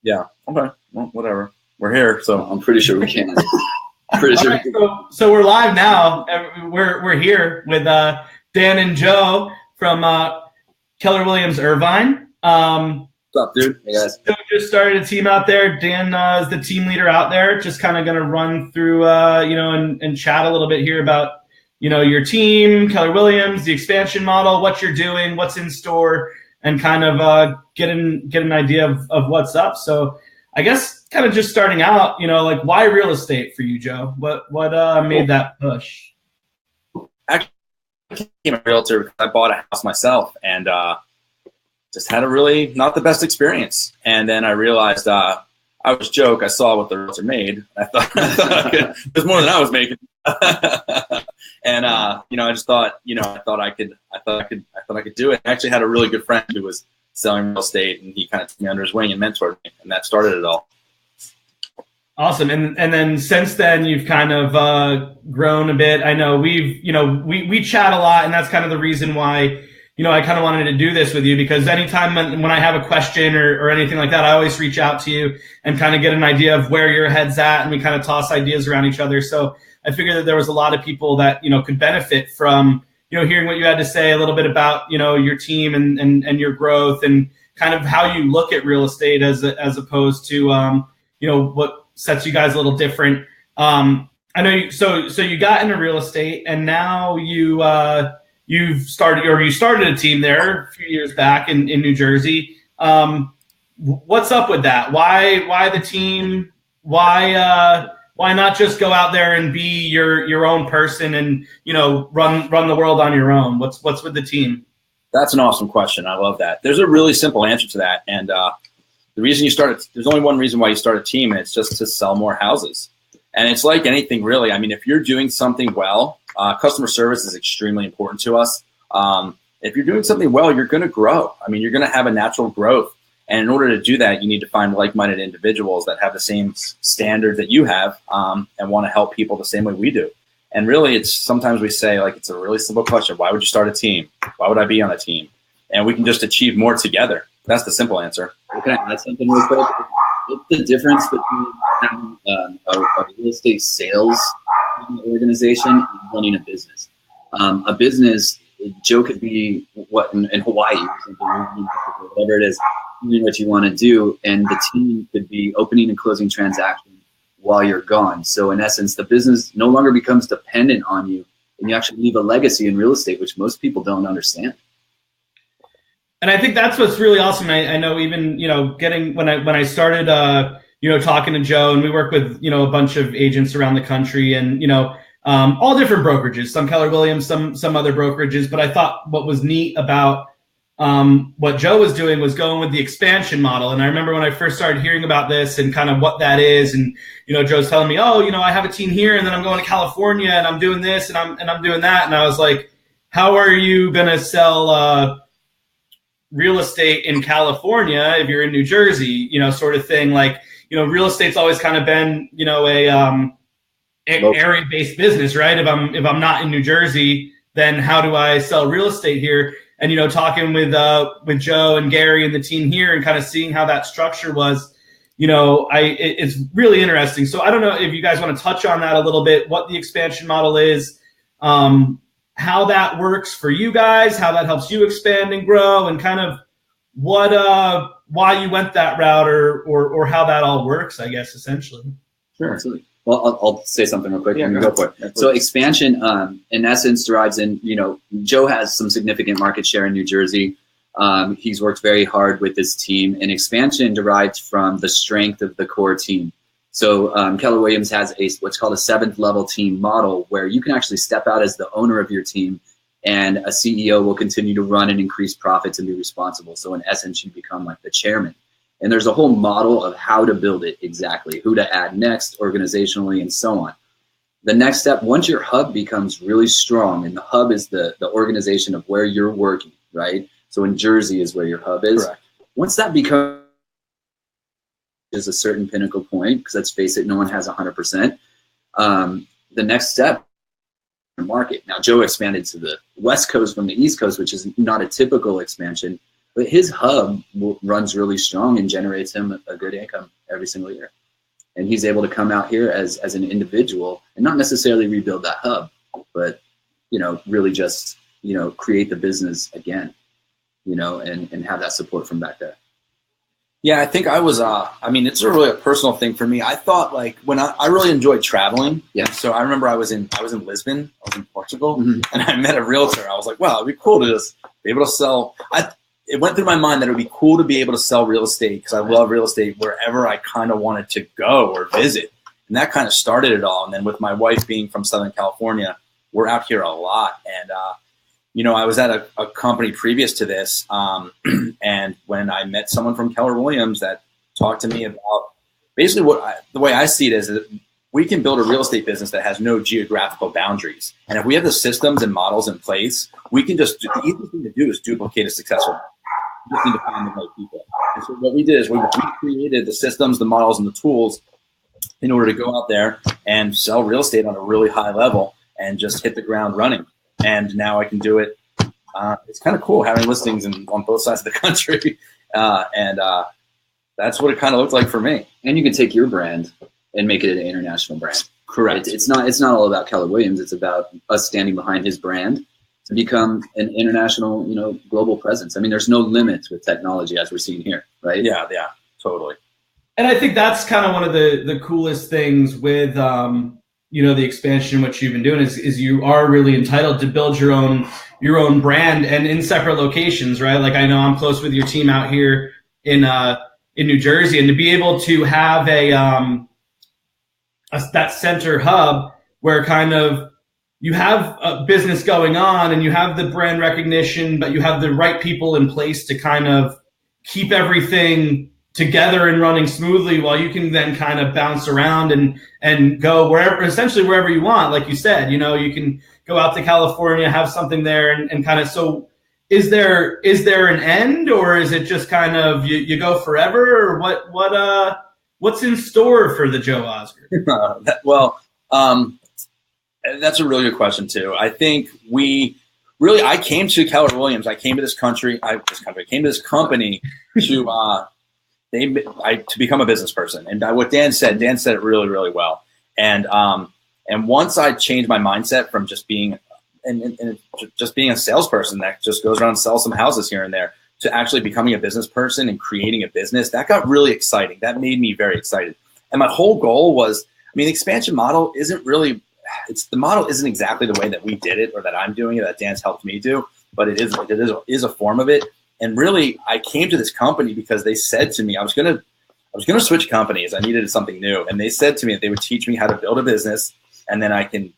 Yeah. Okay. Well, whatever. We're here, so I'm pretty sure we can. Pretty sure. Right, so we're live now. We're here with Dan and Joe from Keller Williams Irvine. What's up, dude? Hey guys. So we just started a team out there. Dan is the team leader out there. Just kind of going to run through, and chat a little bit here about, your team, Keller Williams, the expansion model, what you're doing, what's in store, and kind of get an idea of what's up. So I guess kind of just starting out, like why real estate for you, Joe? What made that push? Actually, I became a realtor because I bought a house myself and just had a really not the best experience. And then I realized I was joke. I saw what the realtor made. I thought it was more than I was making. And I just thought, I thought I could do it. I actually had a really good friend who was selling real estate, and he kind of took me under his wing and mentored me, and that started it all. Awesome. And then since then you've kind of grown a bit. I know we chat a lot, and that's kind of the reason why, I kind of wanted to do this with you, because anytime when I have a question or anything like that, I always reach out to you and kind of get an idea of where your head's at, and we kind of toss ideas around each other. So I figured that there was a lot of people that, could benefit from, hearing what you had to say, a little bit about, your team and your growth, and kind of how you look at real estate as opposed to, what sets you guys a little different. I know so you got into real estate, and now you started a team there a few years back in New Jersey. What's up with that? Why the team? Why not just go out there and be your own person and, run the world on your own? What's with the team? That's an awesome question. I love that. There's a really simple answer to that. And the reason there's only one reason why you start a team, and it's just to sell more houses. And it's like anything really. I mean, if you're doing something well, customer service is extremely important to us. If you're doing something well, you're going to grow. I mean, you're going to have a natural growth. And in order to do that, you need to find like-minded individuals that have the same standards that you have, and want to help people the same way we do. And really, sometimes we say, like, it's a really simple question. Why would you start a team? Why would I be on a team? And we can just achieve more together. That's the simple answer. Okay, that's something real quick. What's the difference between having a real estate sales organization and running a business? A business, Joe could be in Hawaii or something, whatever it is, doing what you want to do, and the team could be opening and closing transactions while you're gone. So in essence, the business no longer becomes dependent on you, and you actually leave a legacy in real estate, which most people don't understand. And I think that's what's really awesome. I know even, getting when I started, talking to Joe, and we work with, a bunch of agents around the country, and, all different brokerages, some Keller Williams, some other brokerages. But I thought what was neat about what Joe was doing was going with the expansion model. And I remember when I first started hearing about this and kind of what that is, and, Joe's telling me, I have a team here, and then I'm going to California, and I'm doing this, and I'm doing that. And I was like, how are you going to sell real estate in California if you're in New Jersey, sort of thing? Like, real estate's always kind of been, a area-based business, right? If I'm not in New Jersey, then how do I sell real estate here? And, talking with Joe and Gary and the team here, and kind of seeing how that structure was, it's really interesting. So I don't know if you guys want to touch on that a little bit, what the expansion model is, how that works for you guys, how that helps you expand and grow, and kind of why you went that route, or how that all works, I guess, essentially. Sure, absolutely. Well, I'll say something real quick. Yeah, go for it. So expansion, in essence, derives in, Joe has some significant market share in New Jersey. He's worked very hard with this team, and expansion derives from the strength of the core team. So Keller Williams has what's called a 7th level team model, where you can actually step out as the owner of your team, and a CEO will continue to run and increase profits and be responsible. So in essence, you become like the chairman. And there's a whole model of how to build it exactly, who to add next organizationally, and so on. The next step, once your hub becomes really strong, and the hub is the organization of where you're working, right? So in Jersey is where your hub is. Correct. Once that becomes a certain pinnacle point, because let's face it, no one has 100%. The next step, market. Now, Joe expanded to the West Coast from the East Coast, which is not a typical expansion. But his hub runs really strong and generates him a good income every single year. And he's able to come out here as an individual and not necessarily rebuild that hub, but, really just, create the business again, and have that support from back there. Yeah, I think I was, it's really a personal thing for me. I thought when I really enjoyed traveling. Yeah. So I remember I was in Lisbon, I was in Portugal, and I met a realtor. I was like, wow, it'd be cool to just be able to sell. It went through my mind that it would be cool to be able to sell real estate because I love real estate wherever I kind of wanted to go or visit. And that kind of started it all. And then with my wife being from Southern California, we're out here a lot. And, I was at a company previous to this, and when I met someone from Keller Williams that talked to me about basically the way I see it is that we can build a real estate business that has no geographical boundaries. And if we have the systems and models in place, we can the easiest thing to do is duplicate a successful. We just need to find the right people. And so what we did is we created the systems, the models, and the tools in order to go out there and sell real estate on a really high level and just hit the ground running. And now I can do it. It's kind of cool having listings on both sides of the country. And that's what it kind of looked like for me. And you can take your brand and make it an international brand. Correct. It's not all about Keller Williams. It's about us standing behind his brand to become an international, global presence. I mean, there's no limits with technology as we're seeing here, right? Yeah, totally. And I think that's kind of one of the coolest things with, the expansion, what you've been doing is you are really entitled to build your own brand and in separate locations, right? Like I know I'm close with your team out here in New Jersey, and to be able to have that center hub where kind of you have a business going on and you have the brand recognition, but you have the right people in place to kind of keep everything together and running smoothly while you can then kind of bounce around and go essentially wherever you want. Like you said, you can go out to California, have something there and kind of, so is there an end, or is it just kind of you go forever, or what's in store for the Joe Osgood? Well, that's a really good question too. I think I came to Keller Williams. I came to this country. I came to this company to become a business person. And what Dan said it really, really well. And once I changed my mindset from just being just being a salesperson that just goes around and sells some houses here and there to actually becoming a business person and creating a business, that got really exciting. That made me very excited. And my whole goal was, the expansion model the model isn't exactly the way that we did it or that I'm doing it, that Dan's helped me do, but it is a form of it. And really, I came to this company because they said to me, I was gonna switch companies. I needed something new, and they said to me that they would teach me how to build a business, and then I can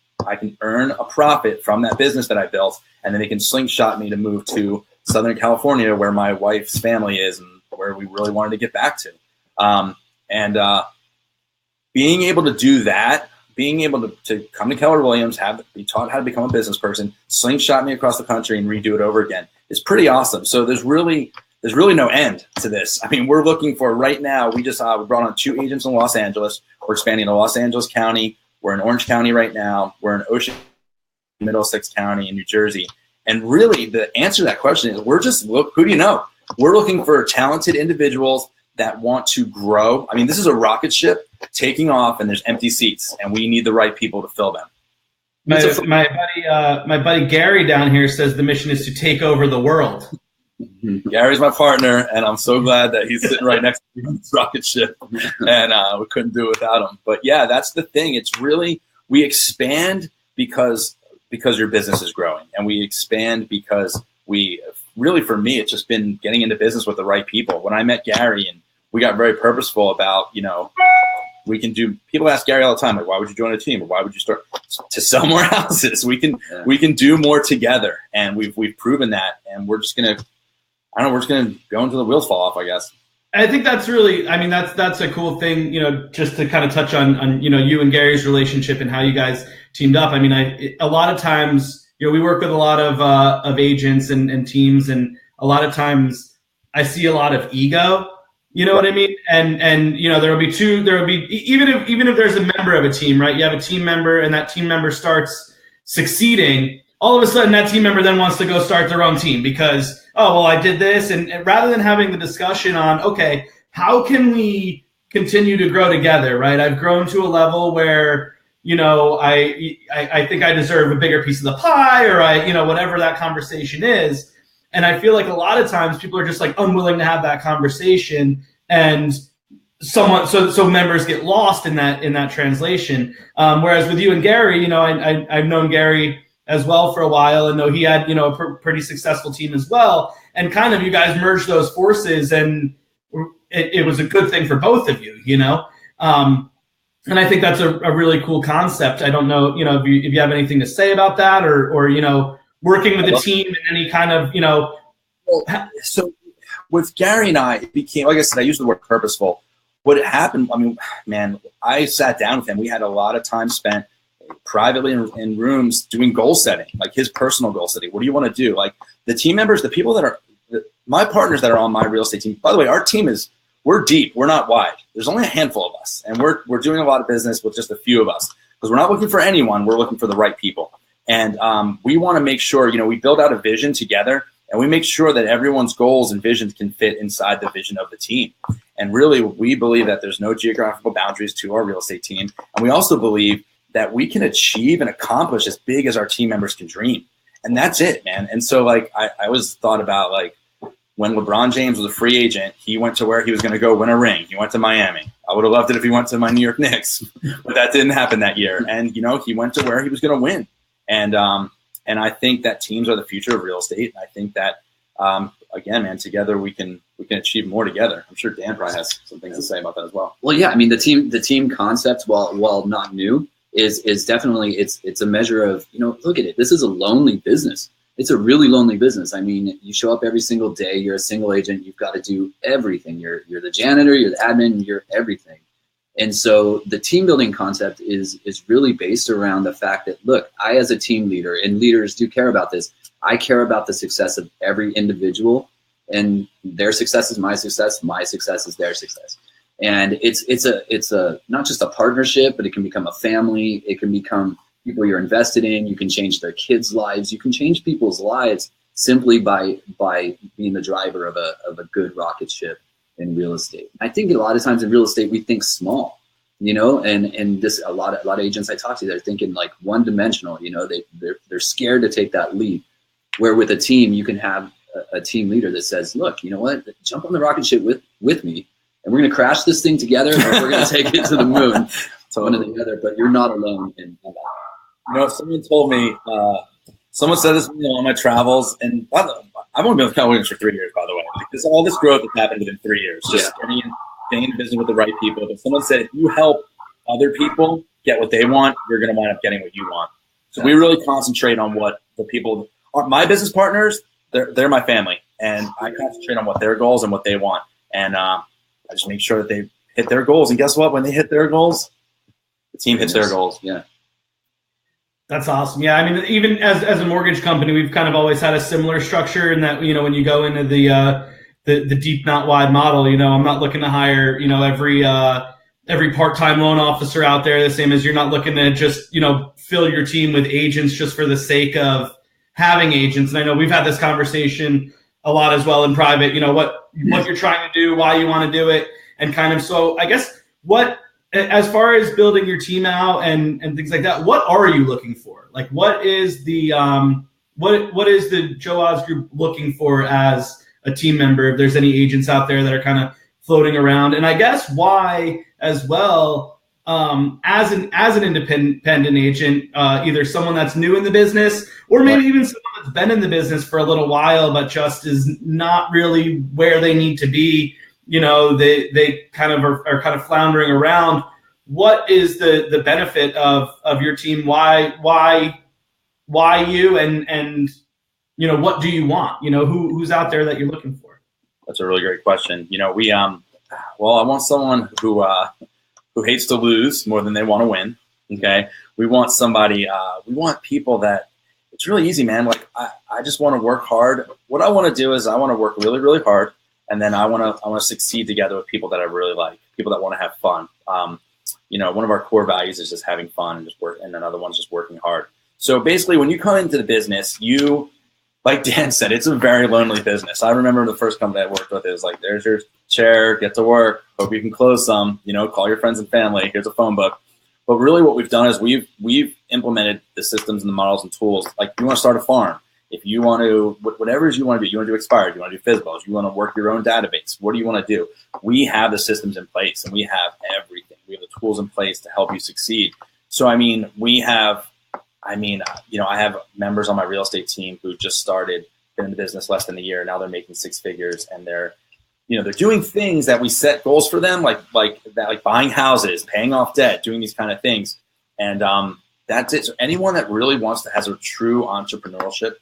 earn a profit from that business that I built, and then they can slingshot me to move to Southern California, where my wife's family is, and where we really wanted to get back to. Being able to do that, being able to come to Keller Williams, be taught how to become a business person, slingshot me across the country, and redo it over again. It's pretty awesome. So there's really no end to this. We're looking for right now. We just we brought on 2 agents in Los Angeles. We're expanding to Los Angeles County. We're in Orange County right now. We're in Ocean, Middlesex County in New Jersey. And really, the answer to that question is who do you know? We're looking for talented individuals that want to grow. This is a rocket ship taking off, and there's empty seats, and we need the right people to fill them. My buddy Gary down here says the mission is to take over the world. Gary's my partner, and I'm so glad that he's sitting right next to me on this rocket ship, and we couldn't do it without him. But yeah, that's the thing. It's really, we expand because your business is growing, and we expand because for me, it's just been getting into business with the right people. When I met Gary, and we got very purposeful about, people ask Gary all the time, like, why would you join a team? Or why would you start to sell more houses? We can do more together. And we've proven that. And we're just going to go until the wheels fall off, I guess. I think that's really, that's a cool thing, just to kind of touch on, you and Gary's relationship and how you guys teamed up. A lot of times, we work with a lot of agents and teams, and a lot of times I see a lot of ego. You know what I mean? And there will be even if there's a member of a team, right? You have a team member, and that team member starts succeeding, all of a sudden that team member then wants to go start their own team because, oh, well, I did this. And rather than having the discussion on, okay, how can we continue to grow together, right? I've grown to a level where, you know, I think I deserve a bigger piece of the pie, or whatever that conversation is. And I feel like a lot of times people are just like unwilling to have that conversation, and so members get lost in that translation. Whereas with you and Gary, you know, I've known Gary as well for a while, and know he had, you know, a pretty successful team as well. And kind of you guys merged those forces, and it was a good thing for both of you, you know. And I think that's a really cool concept. I don't know, you know, if you have anything to say about that, or you know, working with a team in any kind of, you know. So with Gary and I, it became, like I said, I use the word purposeful. What happened, I mean, man, I sat down with him. We had a lot of time spent privately in rooms doing goal setting, like his personal goal setting. What do you want to do? Like the team members, the people that are my partners that are on my real estate team. By the way, our team we're deep. We're not wide. There's only a handful of us, and we're doing a lot of business with just a few of us because we're not looking for anyone. We're looking for the right people, and we want to make sure, you know, we build out a vision together, and we make sure that everyone's goals and visions can fit inside the vision of the team. And really, we believe that there's no geographical boundaries to our real estate team, and we also believe that we can achieve and accomplish as big as our team members can dream. And that's it, man. And so, like, I always thought about, like, when LeBron James was a free agent, he went to where he was going to go win a ring. He went to Miami. I would have loved it if he went to my New York Knicks, but that didn't happen that year. And, you know, he went to where he was going to win. And I think that teams are the future of real estate. I think that, again, man, together we can achieve more together. I'm sure Dan probably has some things to say about that as well. Well, yeah, I mean, the team concept, while not new, is definitely it's a measure of, you know, look at it. This is a lonely business. It's a really lonely business. I mean, you show up every single day. You're a single agent. You've got to do everything. You're the janitor. You're the admin. You're everything. And so the team building concept is really based around the fact that, look, I as a team leader, and leaders do care about this, I care about the success of every individual, and their success is my success is their success. And it's a not just a partnership, but it can become a family. It can become people you're invested in. You can change their kids' lives. You can change people's lives simply by being the driver of a good rocket ship in real estate. I think a lot of times in real estate we think small, you know, and this a lot of agents I talk to, they're thinking like one dimensional. You know, they're scared to take that leap. Where with a team, you can have a team leader that says, look, you know what, jump on the rocket ship with me. And we're going to crash this thing together, and we're going to take it to the moon. So one or the other, but you're not alone in that. You know, someone told me, someone said this, you know, on my travels, and I've only been with Cowboys for 3 years, by the way, because all this growth has happened within 3 years, just staying in business with the right people. But someone said, if you help other people get what they want, you're going to wind up getting what you want. So we really concentrate on what the people are. My business partners, they're my family, and I concentrate on what their goals and what they want. And I just make sure that they hit their goals. And guess what? When they hit their goals, the team hits their goals. Yeah. That's awesome. Yeah, I mean, even as a mortgage company, we've kind of always had a similar structure in that, you know, when you go into the deep, not wide model, you know, I'm not looking to hire, you know, every part-time loan officer out there, the same as you're not looking to just, you know, fill your team with agents just for the sake of having agents. And I know we've had this conversation a lot as well in private, you know, what you're trying to do, why you want to do it, and kind of, so I guess as far as building your team out and things like that, what are you looking for? Like, what is the what is the Joe Oz Group looking for as a team member? If there's any agents out there that are kind of floating around, and I guess why as well, as an independent agent, either someone that's new in the business, or maybe even someone that's been in the business for a little while but just is not really where they need to be. You know, they kind of are kind of floundering around. What is the benefit of your team? Why you, and you know, what do you want? You know, who's out there that you're looking for? That's a really great question. You know, we I want someone who hates to lose more than they want to win. Okay, we want somebody. We want people that it's really easy, man. Like I just want to work hard. What I want to do is I want to work really, really hard. And then I want to succeed together with people that I really like, people that want to have fun. You know, one of our core values is just having fun and just work, and another one's just working hard. So basically, when you come into the business, like Dan said, it's a very lonely business. I remember the first company I worked with, it was like, there's your chair, get to work, hope you can close some, call your friends and family, here's a phone book. But really what we've done is we've implemented the systems and the models and tools. Like, you want to start a farm, if you want to, whatever it is you want to do, you want to do expired, you want to do FISBOs, you want to work your own database, what do you want to do? We have the systems in place, and we have everything. We have the tools in place to help you succeed. So, I have members on my real estate team who just started, been in the business less than a year. Now they're making six figures, and they're doing things that we set goals for them, like buying houses, paying off debt, doing these kind of things. And that's it. So anyone that really has a true entrepreneurship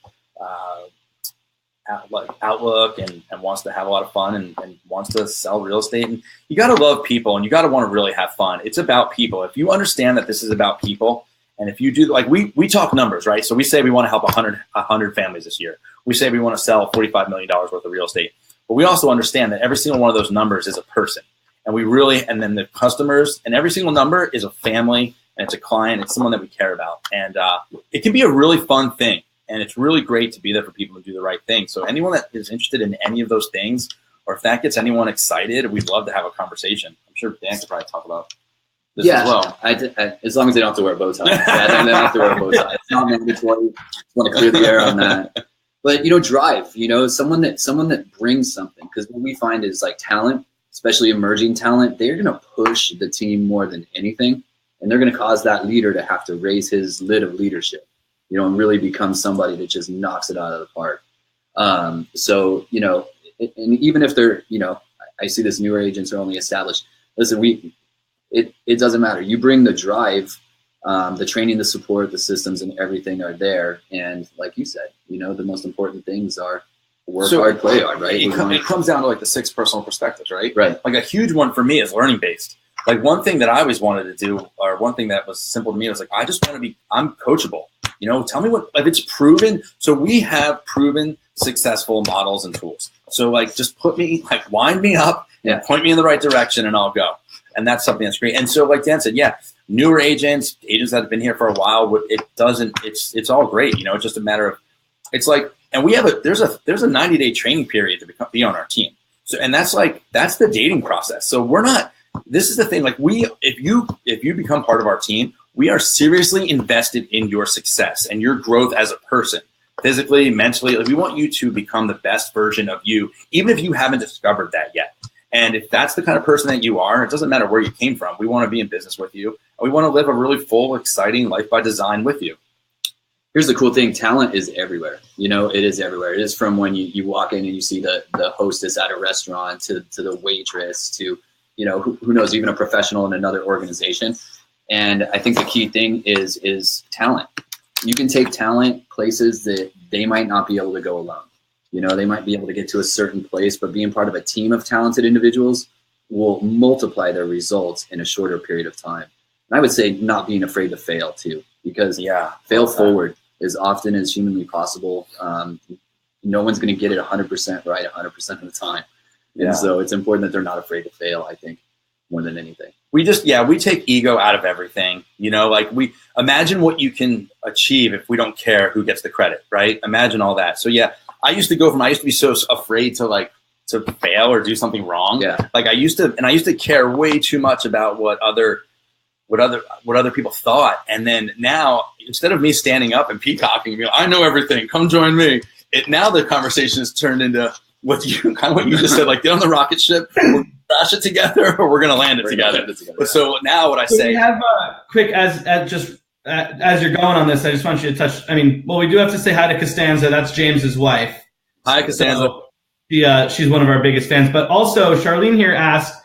outlook and wants to have a lot of fun and wants to sell real estate, and you got to love people, and you got to want to really have fun. It's about people. If you understand that this is about people, and if you do, like, we talk numbers, right? So we say we want to help 100 families this year. We say we want to sell $45 million worth of real estate. But we also understand that every single one of those numbers is a person. And then the customers, and every single number is a family, and it's a client, it's someone that we care about. And it can be a really fun thing. And it's really great to be there for people who do the right thing. So anyone that is interested in any of those things, or if that gets anyone excited, we'd love to have a conversation. I'm sure Dan could probably talk about this as well. As long as they don't have to wear bow ties. They don't have to wear a bow tie. It's not mandatory. Just want to clear the air on that. But drive. Someone that brings something. Because what we find is, like, talent, especially emerging talent, they're going to push the team more than anything, and they're going to cause that leader to have to raise his lid of leadership, and really become somebody that just knocks it out of the park. So and even if they're, I see this newer agents are only established. Listen, it doesn't matter. You bring the drive, the training, the support, the systems, and everything are there. And like you said, the most important things are work hard, play hard, right? It comes down to, like, the 6 personal perspectives, right? Right. Like, a huge one for me is learning based. Like, one thing that I always wanted to do, or one thing that was simple to me, was like, I'm coachable. Tell me if it's proven. So we have proven successful models and tools. So, like, just wind me up and point me in the right direction, and I'll go. And that's something that's great. And so, like Dan said, newer agents that have been here for a while, it's all great. It's just a matter of, it's like, and we have there's a 90-day training period to be on our team. So, and that's the dating process. So this is the thing, like, if you become part of our team, we are seriously invested in your success and your growth as a person, physically, mentally. Like, we want you to become the best version of you, even if you haven't discovered that yet. And if that's the kind of person that you are, it doesn't matter where you came from. We want to be in business with you. And we want to live a really full, exciting life by design with you. Here's the cool thing. Talent is everywhere. It is everywhere. It is from when you walk in and you see the hostess at a restaurant to the waitress to, who knows, even a professional in another organization. And I think the key thing is talent. You can take talent places that they might not be able to go alone. They might be able to get to a certain place, but being part of a team of talented individuals will multiply their results in a shorter period of time. And I would say not being afraid to fail too, because fail forward as often as humanly possible. No one's going to get it 100% right 100% of the time. And so it's important that they're not afraid to fail, I think, more than anything. We take ego out of everything. Like, we imagine what you can achieve if we don't care who gets the credit, right? Imagine all that. So I used to be so afraid to fail or do something wrong. Yeah. Like, I used to care way too much about what other people thought. And then now, instead of me standing up and peacocking and being like, I know everything, come join me. Now the conversation has turned into what you just said, like, get on the rocket ship, we'll crash it together, or we're going to land it together. But so now what I say. We have quick, as you're going on this, I just want you to touch. We do have to say hi to Costanza. That's James's wife. Hi, Costanza. So, she's one of our biggest fans. But also, Charlene here asked,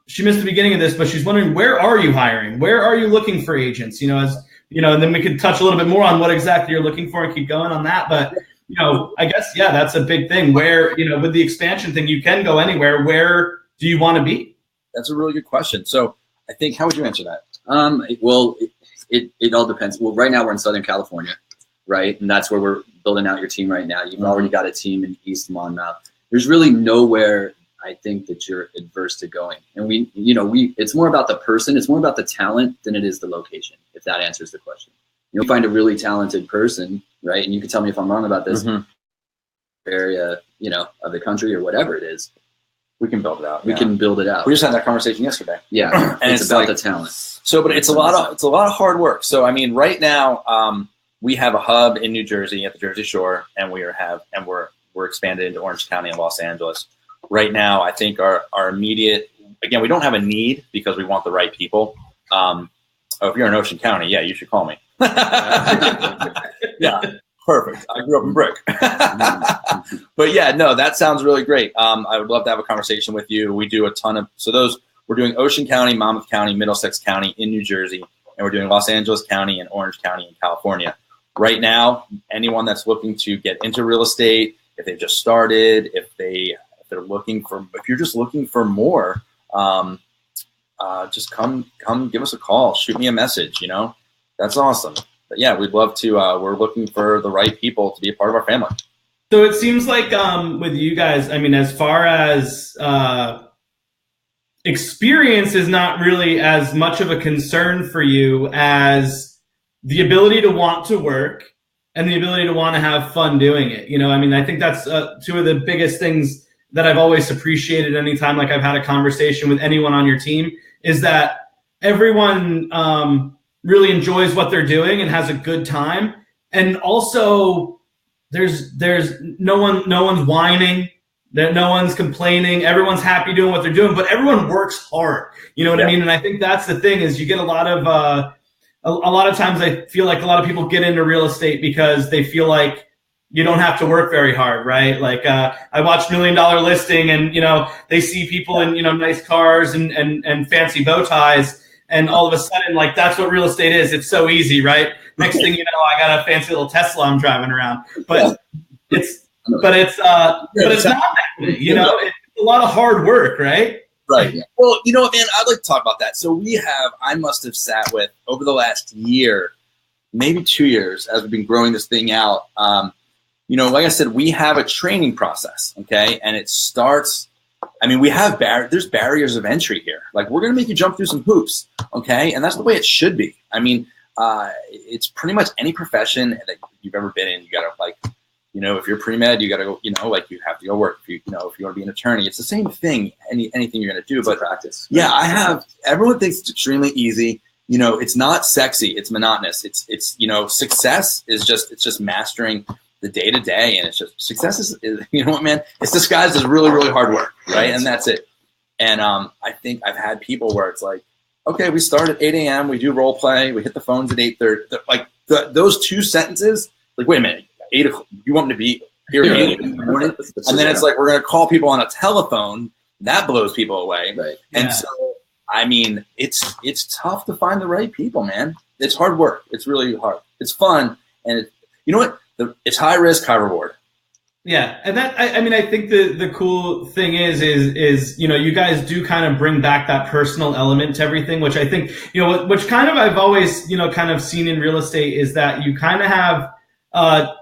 she missed the beginning of this, but she's wondering, where are you hiring? Where are you looking for agents? And then we could touch a little bit more on what exactly you're looking for and keep going on that. But, I guess, that's a big thing. Where, with the expansion thing, you can go anywhere. Where do you want to be? That's a really good question. So I think, how would you answer that? It all depends. Well, right now we're in Southern California, right? And that's where we're building out your team right now. You've already got a team in East Monmouth. There's really nowhere I think that you're adverse to going. And it's more about the person. It's more about the talent than it is the location, if that answers the question. You find a really talented person, right? And you can tell me if I'm wrong about this area, of the country or whatever it is. We can build it out. We can build it out. We just had that conversation yesterday. Yeah, and it's about the talent. So, but it's a lot of hard work. So, I mean, right now we have a hub in New Jersey at the Jersey Shore, and we're expanded into Orange County and Los Angeles. Right now, I think our immediate, again, we don't have a need because we want the right people. If you're in Ocean County, yeah, you should call me. Yeah, perfect. I grew up in Brick. But yeah, no, that sounds really great. I would love to have a conversation with you. We do a ton of, we're doing Ocean County, Monmouth County, Middlesex County in New Jersey, and we're doing Los Angeles County and Orange County in California. Right now, anyone that's looking to get into real estate, if they've just started, if you're just looking for more, just come give us a call, shoot me a message, that's awesome. But yeah, we'd love to, we're looking for the right people to be a part of our family. So it seems like with you guys, I mean, as far as experience is not really as much of a concern for you as the ability to want to work and the ability to want to have fun doing it. I mean, I think that's two of the biggest things that I've always appreciated anytime like I've had a conversation with anyone on your team is that everyone really enjoys what they're doing and has a good time. And also there's no one's whining, that no one's complaining, everyone's happy doing what they're doing, but everyone works hard. You know what I mean? And I think that's the thing is you get a lot of times I feel like a lot of people get into real estate because they feel like you don't have to work very hard, right? Like I watched $1 Million Listing and, they see people in, nice cars and fancy bow ties. And all of a sudden, like, that's what real estate is. It's so easy, right? Next thing you know, I got a fancy little Tesla I'm driving around. But it's not that way, it's a lot of hard work, right? Right. Yeah. Well, man, I'd like to talk about that. So I must have sat with over the last year, maybe 2 years, as we've been growing this thing out. Like I said, we have a training process, okay? And it starts, I mean, there's barriers of entry here. Like, we're going to make you jump through some hoops, okay? And that's the way it should be. I mean, it's pretty much any profession that you've ever been in. You got to, if you're pre-med, you got to go, you have to go work. If you want to be an attorney, it's the same thing, anything you're going to do. But practice. Yeah, everyone thinks it's extremely easy. It's not sexy. It's monotonous. It's success is just mastering the day to day, and it's just success is man, it's disguised as really, really hard work, right? And that's it. And I think I've had people where it's like, okay, we start at 8 a.m., we do role play, we hit the phones at 8:30. Like those two sentences, like, wait a minute, 8 o'clock, you want me to be here at 8 in the morning? And then it's like we're gonna call people on a telephone. That blows people away. Right. And so I mean, it's tough to find the right people, man. It's hard work. It's really hard. It's fun, and you know what? It's high risk, high reward. Yeah, and that I think the cool thing is you guys do kind of bring back that personal element to everything, which I think which kind of I've always kind of seen in real estate is that you kind of have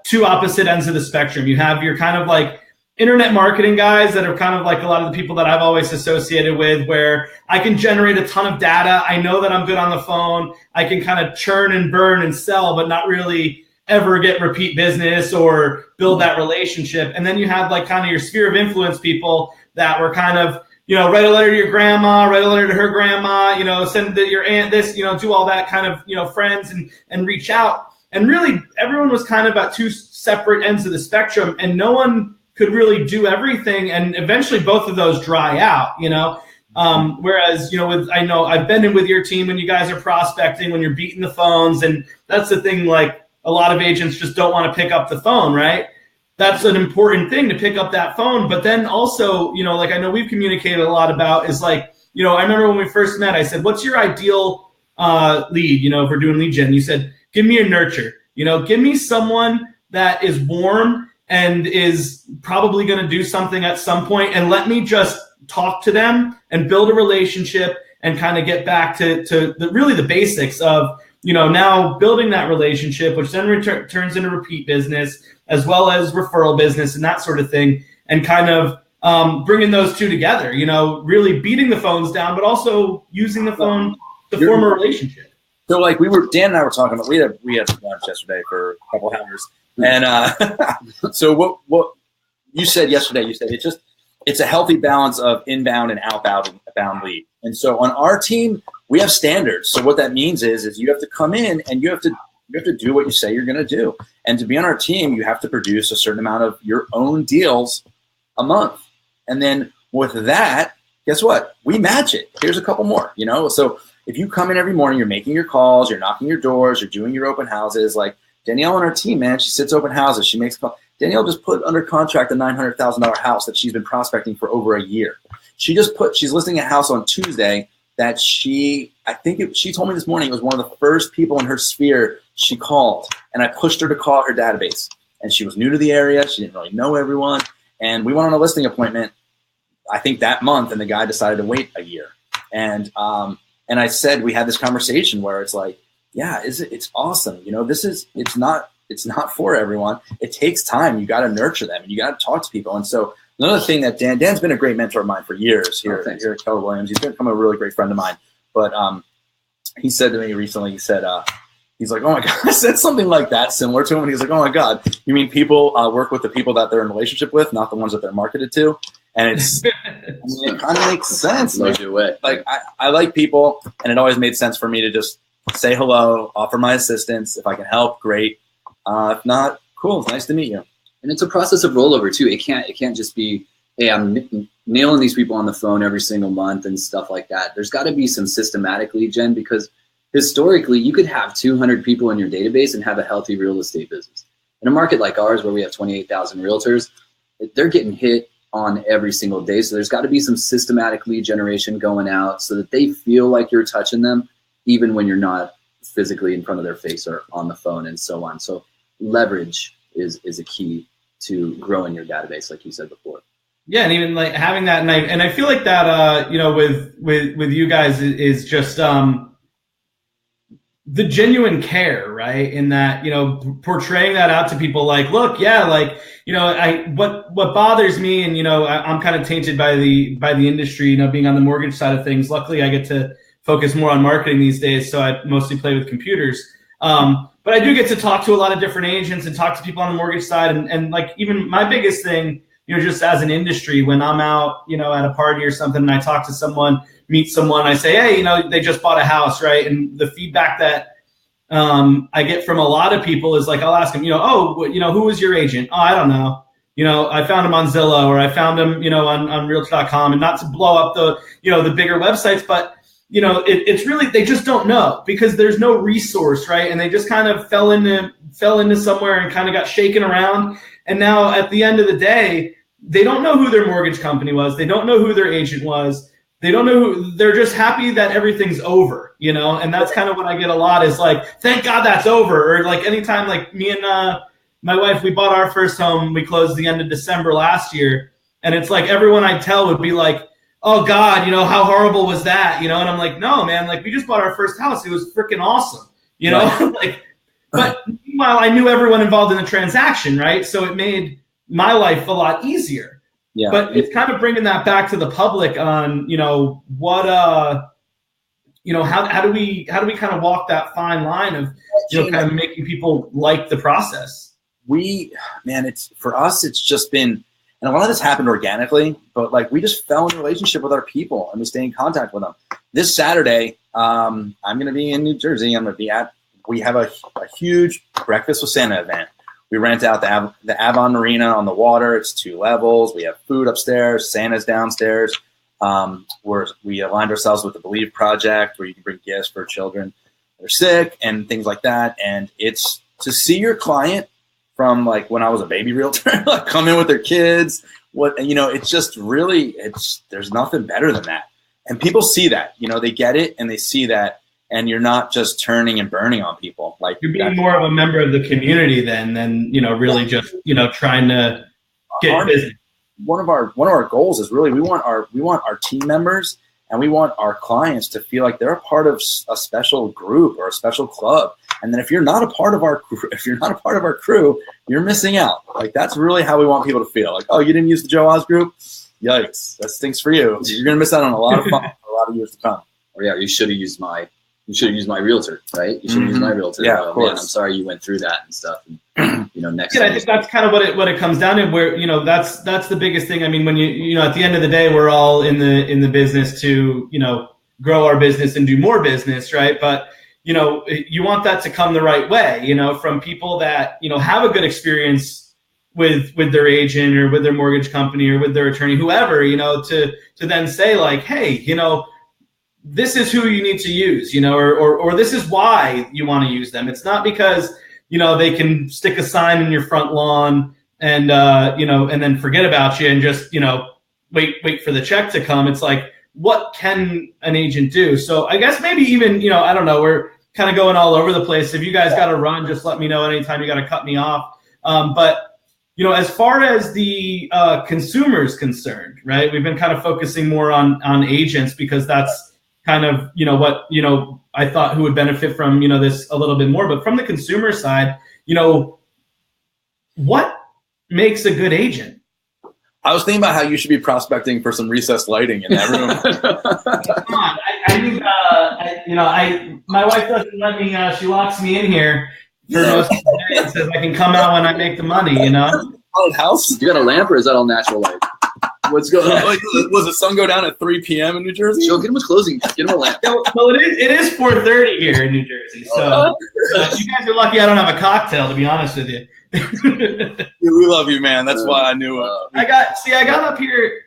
two opposite ends of the spectrum. You have your kind of like internet marketing guys that are kind of like a lot of the people that I've always associated with, where I can generate a ton of data. I know that I'm good on the phone. I can kind of churn and burn and sell, but not really ever get repeat business or build that relationship. And then you have like kind of your sphere of influence people that were kind of, write a letter to your grandma, write a letter to her grandma, send your aunt this, do all that kind of, friends and reach out. And really everyone was kind of at two separate ends of the spectrum, and no one could really do everything. And eventually both of those dry out, whereas, I know I've been in with your team when you guys are prospecting, when you're beating the phones. And that's the thing, like, a lot of agents just don't want to pick up the phone, right? That's an important thing, to pick up that phone. But then also, like I know we've communicated a lot about is like, I remember when we first met, I said, what's your ideal lead, if we're doing lead gen? You said, give me a nurture, give me someone that is warm and is probably going to do something at some point, and let me just talk to them and build a relationship and kind of get back to really the basics of, now building that relationship, which then turns into repeat business as well as referral business and that sort of thing, and kind of bringing those two together, really beating the phones down, but also using the phone to form a relationship. So like Dan and I were talking about, we had lunch yesterday for a couple hours, and so what you said yesterday, you said it's a healthy balance of inbound and outbound lead. And so on our team, we have standards. So what that means is you have to come in and you have to do what you say you're going to do. And to be on our team, you have to produce a certain amount of your own deals a month. And then with that, guess what? We match it. Here's a couple more, So if you come in every morning, you're making your calls, you're knocking your doors, you're doing your open houses. Like Danielle on our team, man, she sits open houses. She makes calls. Danielle just put under contract a $900,000 house that she's been prospecting for over a year. She's listing a house on Tuesday that she told me this morning it was one of the first people in her sphere she called, and I pushed her to call her database. And she was new to the area. She didn't really know everyone. And we went on a listing appointment, I think that month, and the guy decided to wait a year. And I said, we had this conversation where it's like, yeah, it's awesome. It's not for everyone. It takes time. You got to nurture them and you got to talk to people. And so another thing that Dan's been a great mentor of mine for years here at Keller Williams. He's become a really great friend of mine. But he said to me recently, he's like, oh my God, I said something like that similar to him. And he's like, oh my God, you mean people work with the people that they're in a relationship with, not the ones that they're marketed to? And it kind of makes sense. Like I like people, and it always made sense for me to just say hello, offer my assistance. If I can help, great. If not, cool. It's nice to meet you. And it's a process of rollover too. It can't just be, hey, I'm nailing these people on the phone every single month and stuff like that. There's got to be some systematic lead gen, because historically you could have 200 people in your database and have a healthy real estate business. In a market like ours, where we have 28,000 realtors, they're getting hit on every single day. So there's got to be some systematic lead generation going out so that they feel like you're touching them, even when you're not physically in front of their face or on the phone and so on. So leverage is a key to growing your database, like you said before. Yeah, and even like having that, and I feel like that, with you guys is just the genuine care, right? In that, portraying that out to people, like, look, yeah, like, what bothers me, and I'm kind of tainted by the industry, being on the mortgage side of things. Luckily, I get to focus more on marketing these days, so I mostly play with computers. But I do get to talk to a lot of different agents and talk to people on the mortgage side, and like even my biggest thing, just as an industry, when I'm out, at a party or something, and I talk to someone, meet someone, I say, hey, they just bought a house, right? And the feedback that I get from a lot of people is like, I'll ask them, who was your agent? Oh, I don't know. I found him on Zillow, or I found him, on Realtor.com, and not to blow up the bigger websites, but it's really, they just don't know, because there's no resource, right? And they just kind of fell into somewhere and kind of got shaken around. And now at the end of the day, they don't know who their mortgage company was. They don't know who their agent was. They don't know they're just happy that everything's over, and that's kind of what I get a lot, is like, thank God that's over. Or like anytime, like me and my wife, we bought our first home, we closed the end of December last year. And it's like, everyone I tell would be like, oh God, how horrible was that? And I'm like, no, man, like we just bought our first house. It was freaking awesome, Right. But meanwhile, I knew everyone involved in the transaction, right? So it made my life a lot easier. Yeah. But it's kind of bringing that back to the public on, what, how do we kind of walk that fine line of, kind of making people like the process? It's for us, it's just been, and a lot of this happened organically, but like we just fell in a relationship with our people and we stay in contact with them. This Saturday, I'm going to be in New Jersey. We have a huge Breakfast with Santa event. We rent out the Avon Marina on the water. It's 2 levels. We have food upstairs. Santa's downstairs. We aligned ourselves with the Believe Project, where you can bring gifts for children that are sick and things like that. And it's to see your client from like when I was a baby realtor, like come in with their kids. It's just really, there's nothing better than that. And people see that, they get it and they see that. And you're not just turning and burning on people. Like you're being more of a member of the community than really just trying to get business. One of our goals is really we want our team members and we want our clients to feel like they're a part of a special group or a special club. And then if you're not a part of our crew, you're missing out. Like that's really how we want people to feel. Like, oh, you didn't use the Joe Oz group? Yikes, that stinks for you. You're gonna miss out on a lot of fun for a lot of years to come. Or yeah, you should have used my you should have used my realtor, right? You should have used my realtor. Yeah, of course. Man, I'm sorry you went through that and stuff. And, next. Yeah, I think that's kind of what it comes down to. Where that's the biggest thing. I mean, when you at the end of the day, we're all in the business to grow our business and do more business, right? But you want that to come the right way. From people that have a good experience with their agent or with their mortgage company or with their attorney, whoever, to then say like, hey, this is who you need to use, or this is why you want to use them. It's not because, they can stick a sign in your front lawn and, and then forget about you and just, wait for the check to come. It's like, what can an agent do? So I guess maybe even, I don't know, we're kind of going all over the place. If you guys got to run, just let me know anytime you got to cut me off. But as far as the consumer is concerned, right, we've been kind of focusing more on agents because that's kind of, what, I thought who would benefit from, this a little bit more. But from the consumer side, what makes a good agent? I was thinking about how you should be prospecting for some recessed lighting in that room. Come on, I need, my wife doesn't let me, she locks me in here for most of the day and says I can come out when I make the money, House? You got a lamp or is that all natural light? What's going on? Was the sun go down at 3 p.m. in New Jersey? Joe, get him a closing. Get him a lamp. Well, it is 4:30 here in New Jersey, so you guys are lucky I don't have a cocktail, to be honest with you. We love you, man. That's why I knew. I got up here.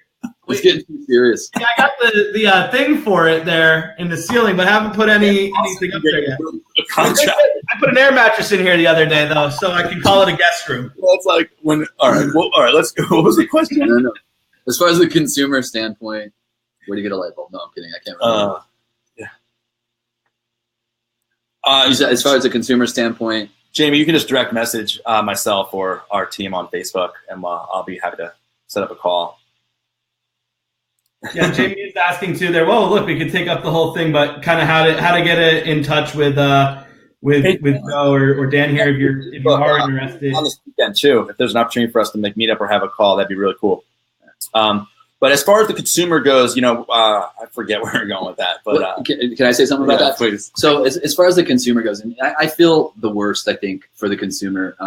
It's getting too serious. I got the thing for it there in the ceiling, but haven't put anything up there yet. I put an air mattress in here the other day, though, so I can call it a guest room. Well, it's like when. All right. Let's go. What was the question? No. As far as the consumer standpoint, where do you get a light bulb? No, I'm kidding. I can't remember. As far as the consumer standpoint, Jamie, you can just direct message myself or our team on Facebook, and I'll be happy to set up a call. Yeah, Jamie is asking too there. Well, look, we could take up the whole thing, but kind of how to get in touch with Joe or Dan here if you are interested. On this weekend too, if there's an opportunity for us to meet up or have a call, that'd be really cool. But as far as the consumer goes, I forget where we're going with that. But can I say something about that? Please. So as far as the consumer goes, and I feel the worst, I think, for the consumer